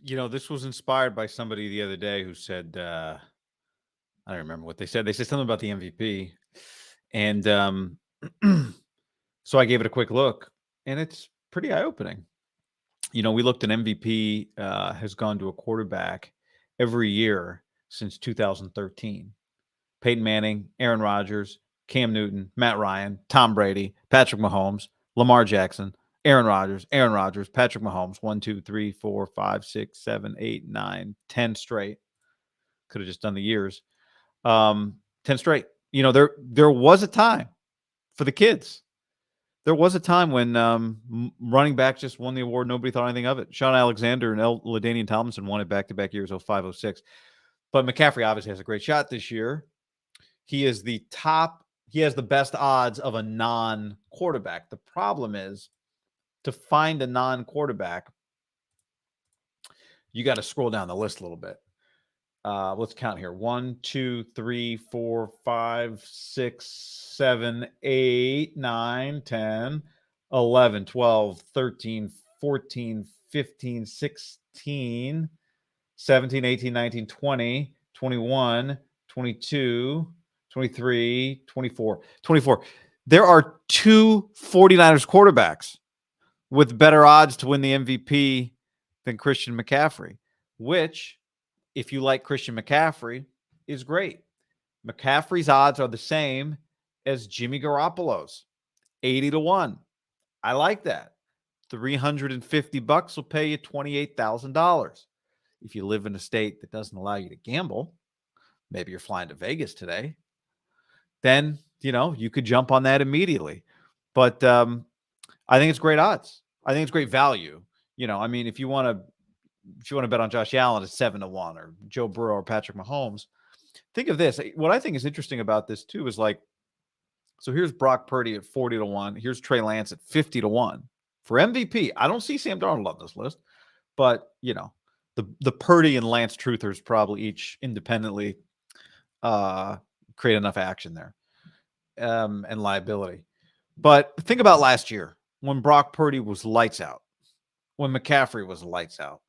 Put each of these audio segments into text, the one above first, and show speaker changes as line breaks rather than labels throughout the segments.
This was inspired by somebody the other day who said, I don't remember what they said. They said something about the MVP. And so I gave it a quick look, and it's pretty eye opening. We looked at MVP has gone to a quarterback every year since 2013. Peyton Manning, Aaron Rodgers, Cam Newton, Matt Ryan, Tom Brady, Patrick Mahomes, Lamar Jackson, Aaron Rodgers, Patrick Mahomes. 1, 2, 3, 4, 5, 6, 7, 8, 9, 10 straight. Could have just done the years. 10 straight. There was a time for the kids. There was a time when running back just won the award. Nobody thought anything of it. Sean Alexander and LaDainian Tomlinson won it back-to-back years, 05, 06. But McCaffrey obviously has a great shot this year. He is the top. He has the best odds of a non-quarterback. The problem is to find a non-quarterback, you got to scroll down the list a little bit. Let's count here. 1, 2, 3, 4, 5, 6, 7, 8, 9, 10, 11, 12, 13, 14, 15, 16, 17, 18, 19, 20, 21, 22, 23, 24, 24. There are two 49ers quarterbacks with better odds to win the MVP than Christian McCaffrey, which, if you like Christian McCaffrey, is great. McCaffrey's odds are the same as Jimmy Garoppolo's, 80-1. I like that. $350 will pay you $28,000. If you live in a state that doesn't allow you to gamble, maybe you're flying to Vegas today, then, you could jump on that immediately. But I think it's great odds. I think it's great value. If you want to bet on Josh Allen at 7-1 or Joe Burrow or Patrick Mahomes, think of this. What I think is interesting about this too is so here's Brock Purdy at 40-1. Here's Trey Lance at 50-1 for MVP. I don't see Sam Darnold on this list, but the Purdy and Lance truthers probably each independently create enough action there and liability. But think about last year when Brock Purdy was lights out, when McCaffrey was lights out.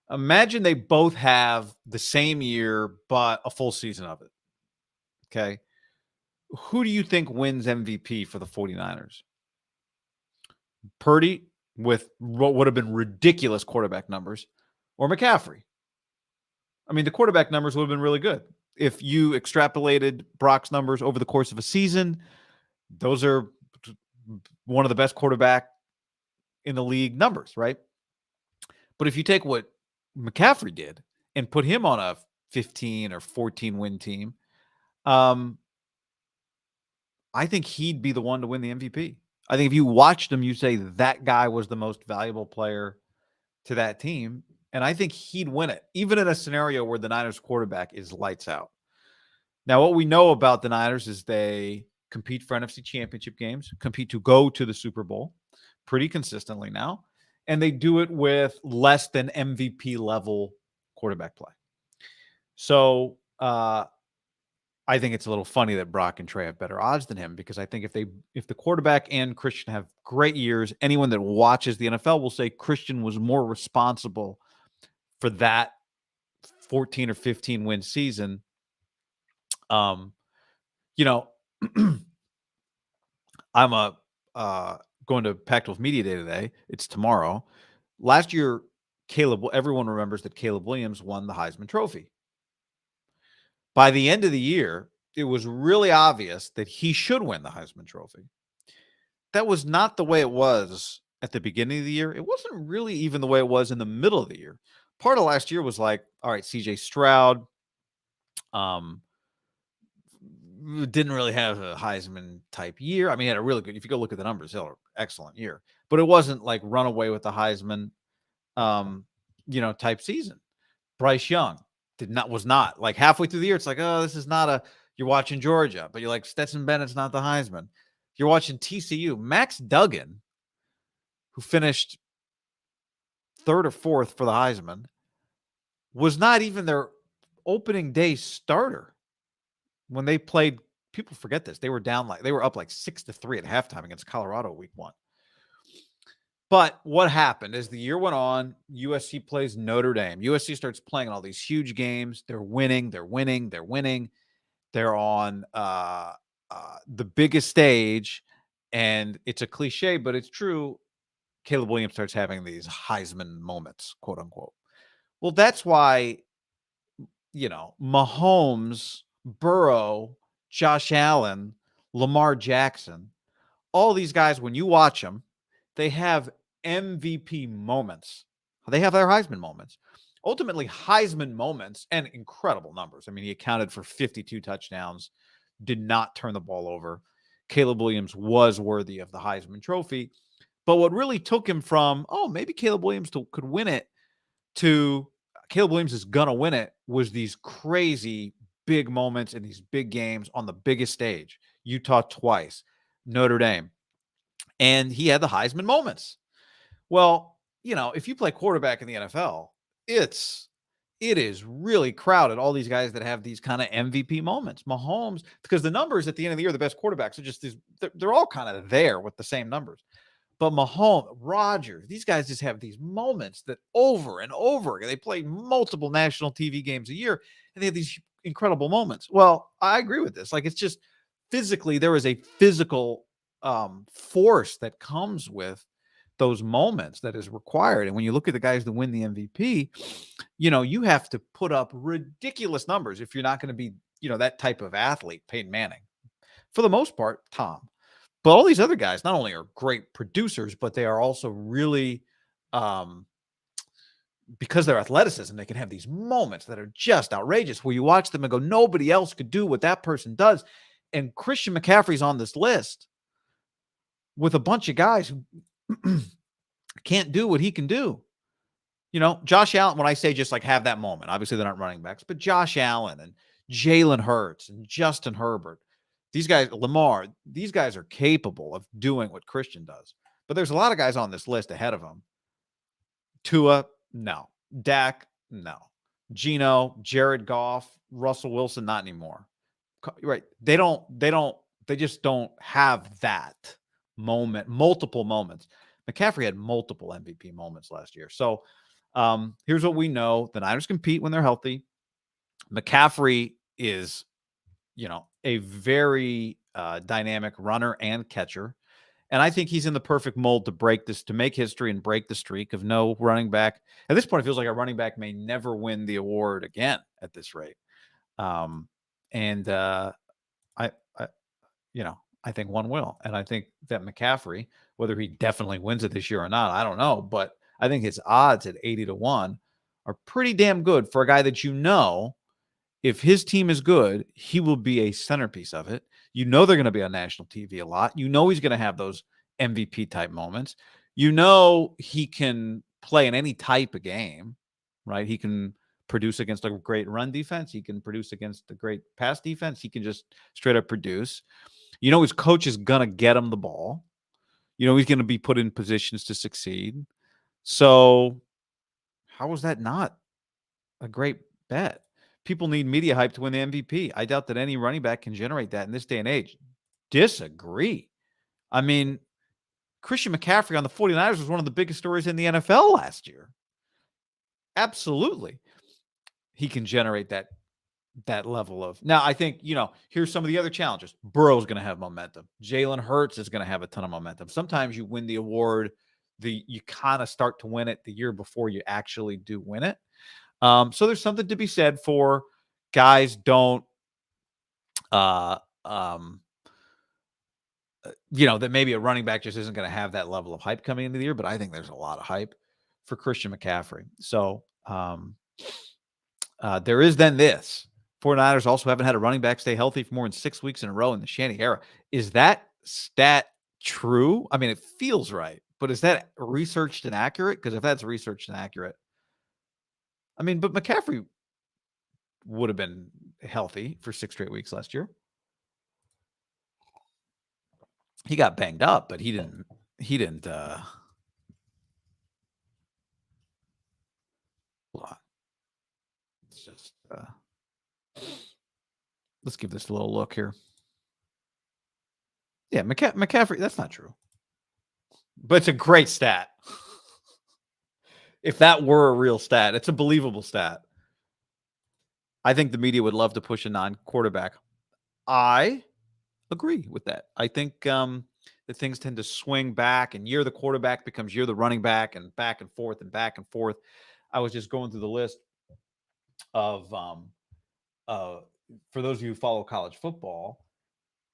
Imagine they both have the same year, but a full season of it. Okay. Who do you think wins MVP for the 49ers? Purdy with what would have been ridiculous quarterback numbers, or McCaffrey? The quarterback numbers would have been really good. If you extrapolated Brock's numbers over the course of a season, those are one of the best quarterback in the league numbers, right? But if you take what McCaffrey did and put him on a 15 or 14 win team, I think he'd be the one to win the MVP. I think if you watched him, you say that guy was the most valuable player to that team. And I think he'd win it, even in a scenario where the Niners quarterback is lights out. Now, what we know about the Niners is they compete for NFC championship games, compete to go to the Super Bowl pretty consistently now. And they do it with less than MVP level quarterback play. So I think it's a little funny that Brock and Trey have better odds than him, because I think if the quarterback and Christian have great years, anyone that watches the NFL will say Christian was more responsible for that 14 or 15 win season. I'm going to Pac-12 Media Day today. It's tomorrow. Last year, everyone remembers that Caleb Williams won the Heisman Trophy. By the end of the year, it was really obvious that he should win the Heisman Trophy. That was not the way it was at the beginning of the year. It wasn't really even the way it was in the middle of the year. Part of last year was like, all right, CJ Stroud didn't really have a Heisman type year. He had a really good, if you go look at the numbers, he had an excellent year. But it wasn't like run away with the Heisman type season. Bryce Young was not like halfway through the year. It's like, oh, this is not you're watching Georgia, but you're like, Stetson Bennett's not the Heisman. You're watching TCU. Max Duggan, who finished third or fourth for the Heisman, was not even their opening day starter when they played. People forget this. They were up like 6-3 at halftime against Colorado week 1. But what happened as the year went on, USC plays Notre Dame. USC starts playing all these huge games. They're winning, they're winning, they're winning. They're on the biggest stage, and it's a cliche, but it's true. Caleb Williams starts having these Heisman moments, quote unquote. Well, that's why, Mahomes, Burrow, Josh Allen, Lamar Jackson, all these guys, when you watch them, they have MVP moments. They have their Heisman moments. Ultimately, Heisman moments and incredible numbers. I mean, he accounted for 52 touchdowns, did not turn the ball over. Caleb Williams was worthy of the Heisman Trophy. But what really took him from, oh, maybe Caleb Williams could win it, to Caleb Williams is going to win it, was these crazy big moments in these big games on the biggest stage. Utah twice, Notre Dame. And he had the Heisman moments. Well, if you play quarterback in the NFL, it is really crowded. All these guys that have these kind of MVP moments. Mahomes, because the numbers at the end of the year, the best quarterbacks are just these, they're all kind of there with the same numbers. But Mahomes, Rodgers, these guys just have these moments that over and over again, they play multiple national TV games a year, and they have these incredible moments. Well, I agree with this. Like, it's just physically, there is a physical force that comes with those moments that is required. And when you look at the guys that win the MVP, you have to put up ridiculous numbers if you're not going to be, that type of athlete. Peyton Manning, for the most part, Tom. But all these other guys not only are great producers, but they are also really, because of their athleticism, they can have these moments that are just outrageous where you watch them and go, nobody else could do what that person does. And Christian McCaffrey's on this list with a bunch of guys who can't do what he can do. Josh Allen, when I say just like have that moment, obviously they're not running backs, but Josh Allen and Jalen Hurts and Justin Herbert, these guys, Lamar, these guys are capable of doing what Christian does. But there's a lot of guys on this list ahead of him. Tua, no. Dak, no. Geno, Jared Goff, Russell Wilson, not anymore. Right. They just don't have that moment, multiple moments. McCaffrey had multiple MVP moments last year. So here's what we know. The Niners compete when they're healthy. McCaffrey is, a very dynamic runner and catcher. And I think he's in the perfect mold to make history and break the streak of no running back. At this point, it feels like a running back may never win the award again at this rate. I think one will. And I think that McCaffrey, whether he definitely wins it this year or not, I don't know. But I think his odds at 80-1 are pretty damn good for a guy that, if his team is good, he will be a centerpiece of it. They're going to be on national TV a lot. He's going to have those MVP type moments. He can play in any type of game, right? He can produce against a great run defense. He can produce against a great pass defense. He can just straight up produce. His coach is going to get him the ball. He's going to be put in positions to succeed. So how is that not a great bet? People need media hype to win the MVP. I doubt that any running back can generate that in this day and age. Disagree. I mean, Christian McCaffrey on the 49ers was one of the biggest stories in the NFL last year. Absolutely. He can generate that level of. Now, I think, here's some of the other challenges. Burrow's going to have momentum. Jalen Hurts is going to have a ton of momentum. Sometimes you win the award, you kind of start to win it the year before you actually do win it. So there's something to be said for guys don't, that maybe a running back just isn't going to have that level of hype coming into the year, but I think there's a lot of hype for Christian McCaffrey. So there is then this. 49ers also haven't had a running back stay healthy for more than 6 weeks in a row in the Shanny era. Is that stat true? I mean, it feels right, but is that researched and accurate? Because if that's researched and accurate, I mean, but McCaffrey would have been healthy for 6 straight weeks last year. He got banged up, but he didn't. Hold on. It's just. Let's give this a little look here. Yeah, McCaffrey. That's not true. but it's a great stat. If that were a real stat, it's a believable stat. I think the media would love to push a non-quarterback. I agree with that. I think that things tend to swing back, and you're the quarterback becomes you're the running back, and back and forth and back and forth. I was just going through the list of uh, for those of you who follow college football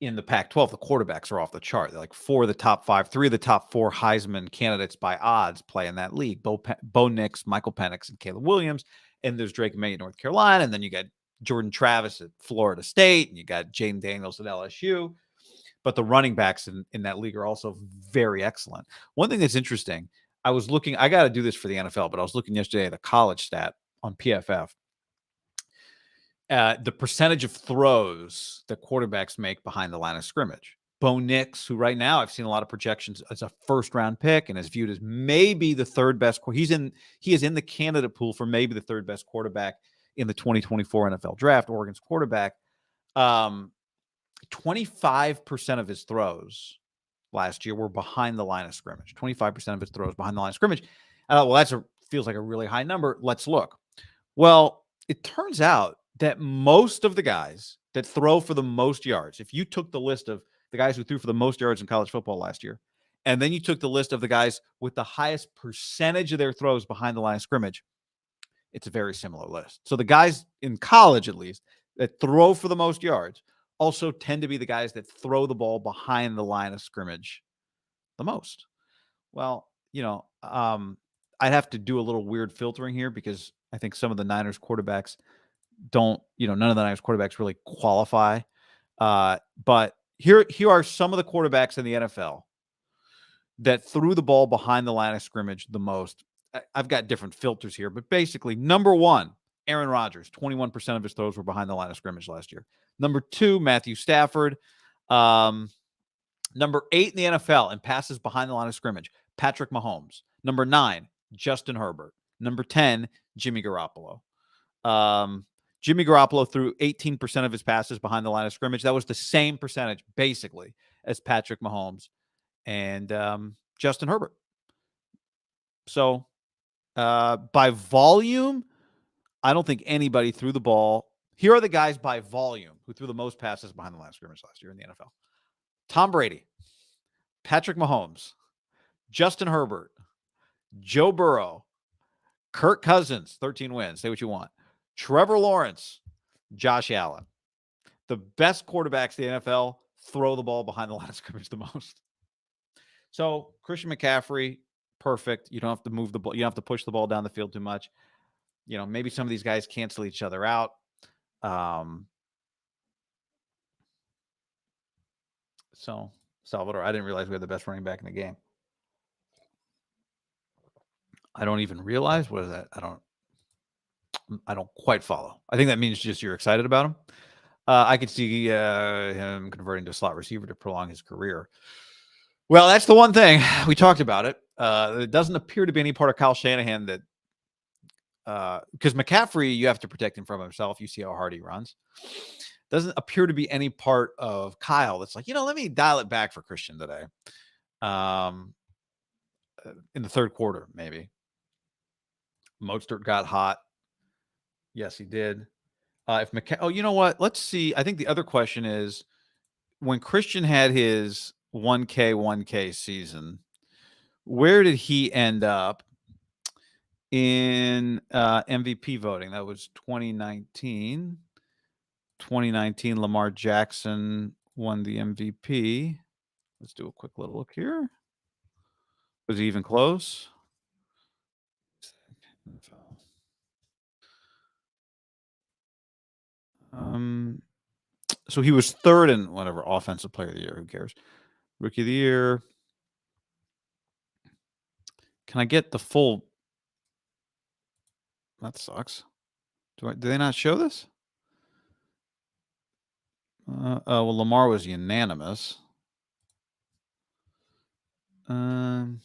in the Pac-12, the quarterbacks are off the chart. They're like 4 of the top 5, 3 of the top 4 Heisman candidates by odds play in that league. Bo Nix, Michael Penix, and Caleb Williams. And there's Drake May at North Carolina, and then you got Jordan Travis at Florida State, and you got Jaden Daniels at LSU. But the running backs in that league are also very excellent. One thing that's interesting, I got to do this for the NFL, but I was looking yesterday at a college stat on PFF. The percentage of throws that quarterbacks make behind the line of scrimmage. Bo Nix, who right now I've seen a lot of projections as a first-round pick and is viewed as maybe the third best. He is in the candidate pool for maybe the third best quarterback in the 2024 NFL draft. Oregon's quarterback. 25% of his throws last year were behind the line of scrimmage. 25% of his throws behind the line of scrimmage. Well, feels like a really high number. Let's look. Well, it turns out that most of the guys that throw for the most yards, if you took the list of the guys who threw for the most yards in college football last year, and then you took the list of the guys with the highest percentage of their throws behind the line of scrimmage, it's a very similar list. So the guys in college, at least, that throw for the most yards also tend to be the guys that throw the ball behind the line of scrimmage the most. Well, I'd have to do a little weird filtering here because I think some of the Niners quarterbacks none of the Niners quarterbacks really qualify. But here are some of the quarterbacks in the NFL that threw the ball behind the line of scrimmage the most. I've got different filters here, but basically, number 1, Aaron Rodgers, 21% of his throws were behind the line of scrimmage last year. Number 2, Matthew Stafford. Number 8 in the NFL in passes behind the line of scrimmage, Patrick Mahomes. Number 9, Justin Herbert. Number 10, Jimmy Garoppolo. Jimmy Garoppolo threw 18% of his passes behind the line of scrimmage. That was the same percentage, basically, as Patrick Mahomes and Justin Herbert. So, by volume, I don't think anybody threw the ball. Here are the guys by volume who threw the most passes behind the line of scrimmage last year in the NFL. Tom Brady, Patrick Mahomes, Justin Herbert, Joe Burrow, Kirk Cousins, 13 wins. Say what you want. Trevor Lawrence, Josh Allen. The best quarterbacks in the NFL throw the ball behind the line of scrimmage the most. So Christian McCaffrey, perfect. You don't have to move the ball. You don't have to push the ball down the field too much. Maybe some of these guys cancel each other out. So Salvador, I didn't realize we had the best running back in the game. I don't even realize. What is that? I don't quite follow. I think that means just you're excited about him. I could see him converting to a slot receiver to prolong his career. Well, that's the one thing. We talked about it. It doesn't appear to be any part of Kyle Shanahan that because McCaffrey, you have to protect him from himself. You see how hard he runs. Doesn't appear to be any part of Kyle that's like, let me dial it back for Christian today. In the third quarter, maybe. Mostert got hot. Yes, he did. You know what? Let's see. I think the other question is when Christian had his 1K season, where did he end up in MVP voting? That was 2019. 2019, Lamar Jackson won the MVP. Let's do a quick little look here. Was he even close? So he was third in whatever offensive player of the year. Who cares? Rookie of the year. Can I get the full? That sucks. Do they not show this? Well, Lamar was unanimous. All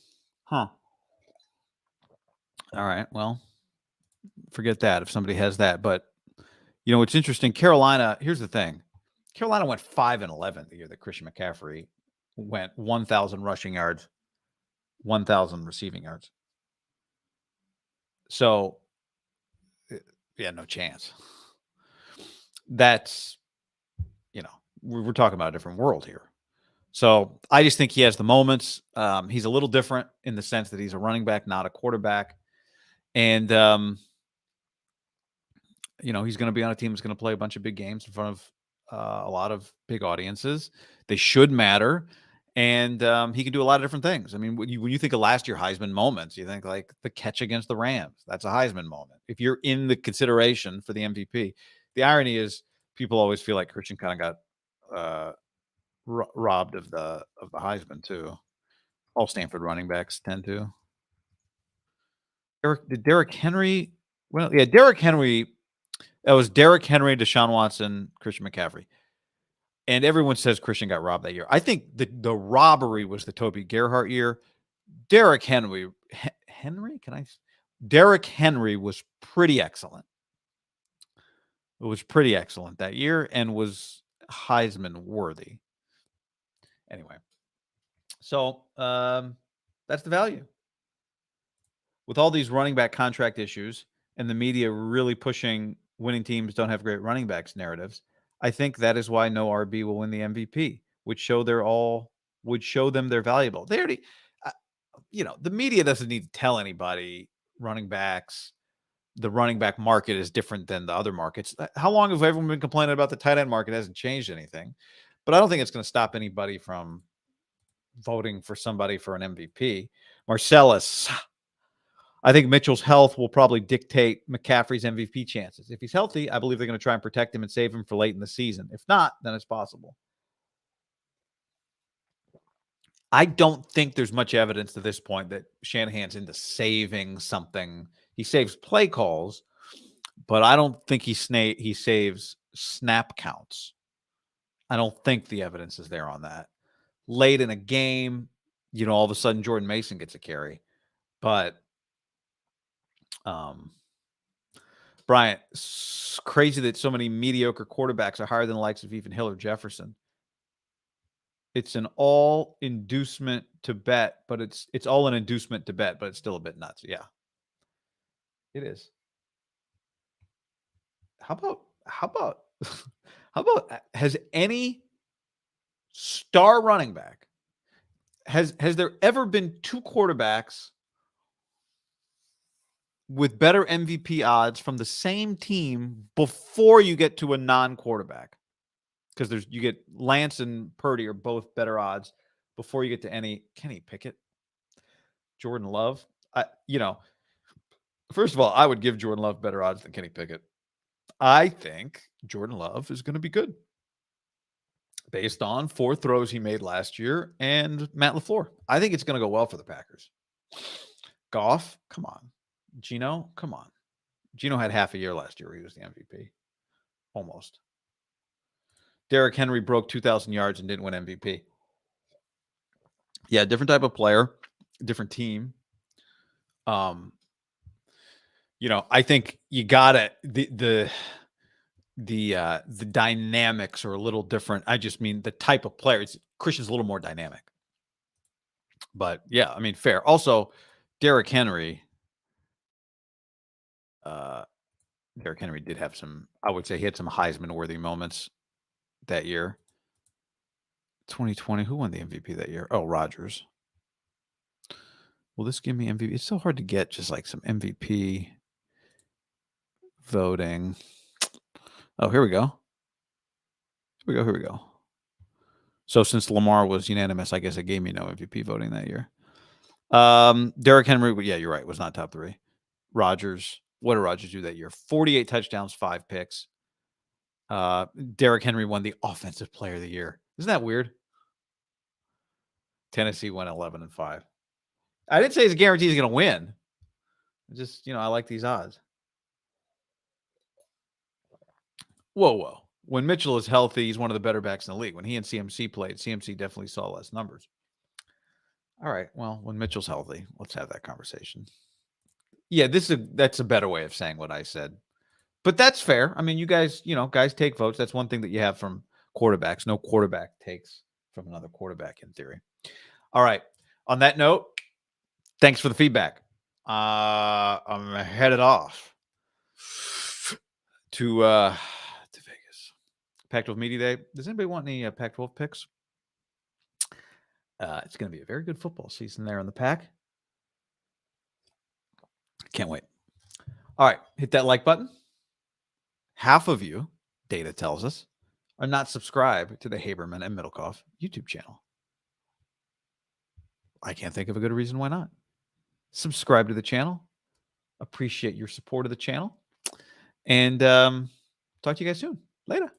right. Well, forget that if somebody has that. But it's interesting. Carolina. Here's the thing. Carolina went 5-11 the year that Christian McCaffrey went 1,000 rushing yards 1,000 receiving yards. So, yeah, no chance. That's, we're talking about a different world here. So I just think he has the moments. He's a little different in the sense that he's a running back, not a quarterback. And, he's going to be on a team that's going to play a bunch of big games in front of a lot of big audiences. They should matter. And he can do a lot of different things. I mean, when you think of last year Heisman moments, you think like the catch against the Rams. That's a Heisman moment. If you're in the consideration for the MVP, the irony is people always feel like Christian kind of got robbed of the Heisman too. All Stanford running backs tend to. Derrick Henry? Well, yeah, Derrick Henry. That was Derrick Henry, Deshaun Watson, Christian McCaffrey. And everyone says Christian got robbed that year. I think the robbery was the Toby Gerhart year. Derrick Henry, Derrick Henry was pretty excellent. It was pretty excellent that year and was Heisman worthy. Anyway, so that's the value. With all these running back contract issues and the media really pushing winning teams don't have great running backs narratives, I think that is why no RB will win the MVP, would show them they're valuable. They already, the media doesn't need to tell anybody the running back market is different than the other markets. How long have everyone been complaining about the tight end market? It hasn't changed anything, but I don't think it's going to stop anybody from voting for somebody for an MVP. Marcellus, I think Mitchell's health will probably dictate McCaffrey's MVP chances. If he's healthy, I believe they're going to try and protect him and save him for late in the season. If not, then it's possible. I don't think there's much evidence to this point that Shanahan's into saving something. He saves play calls, but I don't think he saves snap counts. I don't think the evidence is there on that. Late in a game, all of a sudden Jordan Mason gets a carry. But Bryant, it's crazy that so many mediocre quarterbacks are higher than the likes of even Hill or Jefferson. It's an all inducement to bet, but it's all an inducement to bet, but it's still a bit nuts. Yeah, it is. How about has any star running back has there ever been two quarterbacks with better MVP odds from the same team before you get to a non-quarterback? Because you get Lance and Purdy are both better odds before you get to any Kenny Pickett, Jordan Love. First of all, I would give Jordan Love better odds than Kenny Pickett. I think Jordan Love is going to be good based on 4 throws he made last year and Matt LaFleur. I think it's going to go well for the Packers. Goff, come on. Gino, come on. Gino had half a year last year where he was the MVP. Almost. Derrick Henry broke 2,000 yards and didn't win MVP. Yeah, different type of player, different team. I think you gotta the dynamics are a little different. I just mean the type of player. Christian's a little more dynamic. But yeah, I mean, fair. Also, Derrick Henry did have some, I would say he had some Heisman-worthy moments that year. 2020, who won the MVP that year? Oh, Rodgers. Will this give me MVP? It's so hard to get just like some MVP voting. Oh, here we go. Here we go. So since Lamar was unanimous, I guess it gave me no MVP voting that year. Derrick Henry, yeah, you're right, was not top 3. Rodgers, what did Rodgers do that year? 48 touchdowns, 5 picks. Derrick Henry won the Offensive Player of the Year. Isn't that weird? Tennessee went 11-5. I didn't say it's a guarantee he's going to win. Just, I like these odds. Whoa. When Mitchell is healthy, he's one of the better backs in the league. When he and CMC played, CMC definitely saw less numbers. All right. Well, when Mitchell's healthy, let's have that conversation. Yeah, that's a better way of saying what I said. But that's fair. I mean, you guys, guys take votes. That's one thing that you have from quarterbacks. No quarterback takes from another quarterback in theory. All right. On that note, Thanks for the feedback. I'm headed off to Vegas. Pac-12 Media Day. Does anybody want any Pac-12 picks? It's going to be a very good football season there in the Pac. Can't wait. All right, hit that like button. Half of you, data tells us, are not subscribed to the Haberman and MIDDLEKAUFF YouTube channel. I can't think of a good reason why not. Subscribe to the channel. Appreciate your support of the channel. And talk to you guys soon. Later.